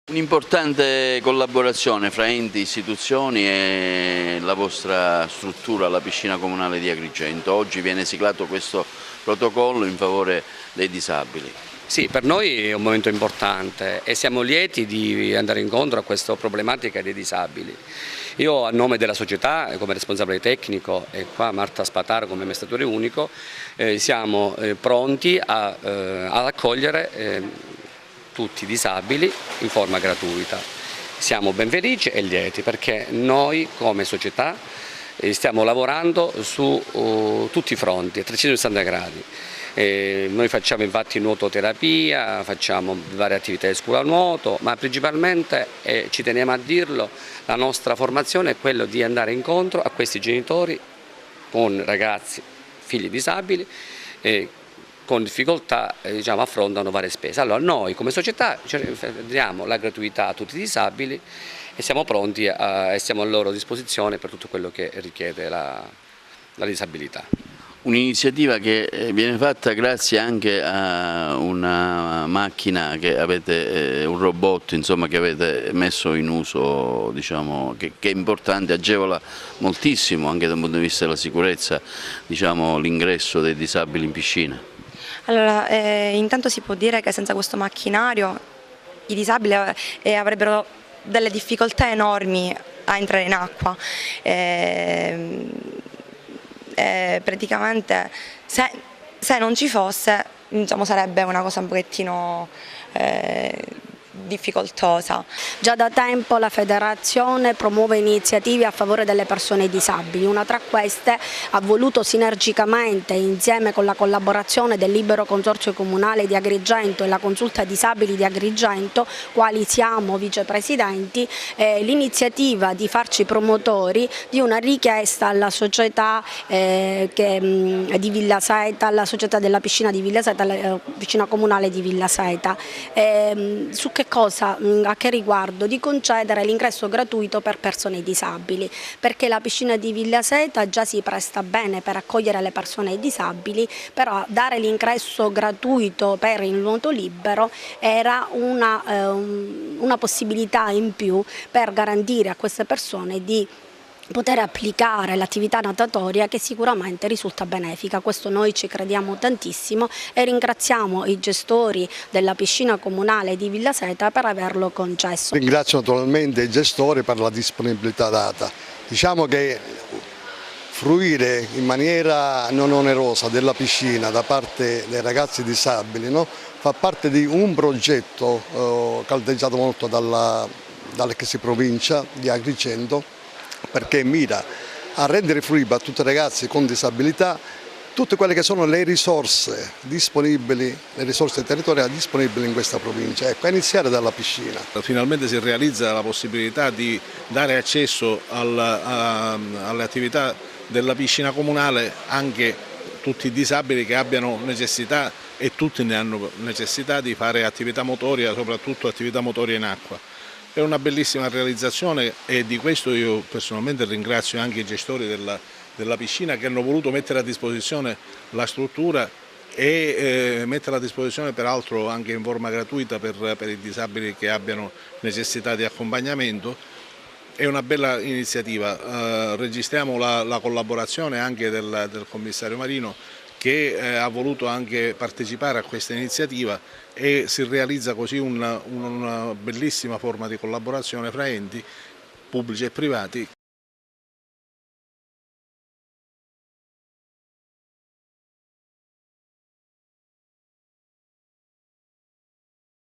Un'importante collaborazione fra enti, istituzioni e la vostra struttura, la piscina comunale di Agrigento. Oggi viene siglato questo protocollo in favore dei disabili. Sì, per noi è un momento importante e siamo lieti di andare incontro a questa problematica dei disabili. Io a nome della società, come responsabile tecnico, e qua Marta Spataro come amministratore unico, siamo pronti ad accogliere tutti i disabili in forma gratuita. Siamo ben felici e lieti perché noi come società stiamo lavorando su tutti i fronti, a 360 gradi. Noi facciamo infatti nuototerapia, facciamo varie attività di scuola nuoto, ma principalmente, ci teniamo a dirlo, la nostra formazione è quella di andare incontro a questi genitori con ragazzi, figli disabili, con difficoltà affrontano varie spese. Allora noi come società diamo la gratuità a tutti i disabili e siamo pronti e siamo a loro disposizione per tutto quello che richiede la disabilità. Un'iniziativa che viene fatta grazie anche a una macchina che avete, un robot insomma, che avete messo in uso, diciamo, che è importante, agevola moltissimo anche dal punto di vista della sicurezza, diciamo, l'ingresso dei disabili in piscina. Allora, intanto si può dire che senza questo macchinario i disabili avrebbero delle difficoltà enormi a entrare in acqua. Praticamente se non ci fosse, diciamo, sarebbe una cosa un pochettino difficoltosa. Già da tempo la federazione promuove iniziative a favore delle persone disabili. Una tra queste ha voluto sinergicamente, insieme con la collaborazione del Libero Consorzio Comunale di Agrigento e la Consulta Disabili di Agrigento, quali siamo vicepresidenti, l'iniziativa di farci promotori di una richiesta alla società di Villa Seta, alla società della piscina di Villa Seta, alla piscina comunale di Villa Seta. Su che cosa, a che riguardo? Di concedere l'ingresso gratuito per persone disabili, perché la piscina di Villa Seta già si presta bene per accogliere le persone disabili, però dare l'ingresso gratuito per il nuoto libero era una possibilità in più per garantire a queste persone di poter applicare l'attività natatoria che sicuramente risulta benefica. Questo noi ci crediamo tantissimo e ringraziamo i gestori della piscina comunale di Villa Seta per averlo concesso. Ringrazio naturalmente i gestori per la disponibilità data. Diciamo che fruire in maniera non onerosa della piscina da parte dei ragazzi disabili, no? Fa parte di un progetto caldeggiato molto dall'ex provincia di Agrigento, perché mira a rendere fruibile a tutti i ragazzi con disabilità tutte quelle che sono le risorse disponibili, le risorse territoriali disponibili in questa provincia, ecco, a iniziare dalla piscina. Finalmente si realizza la possibilità di dare accesso alle attività della piscina comunale anche tutti i disabili che abbiano necessità, e tutti ne hanno necessità, di fare attività motoria, soprattutto attività motoria in acqua. È una bellissima realizzazione e di questo io personalmente ringrazio anche i gestori della piscina che hanno voluto mettere a disposizione la struttura e metterla a disposizione peraltro anche in forma gratuita per i disabili che abbiano necessità di accompagnamento. È una bella iniziativa, registriamo la collaborazione anche del commissario Marino, che ha voluto anche partecipare a questa iniziativa, e si realizza così una bellissima forma di collaborazione fra enti pubblici e privati.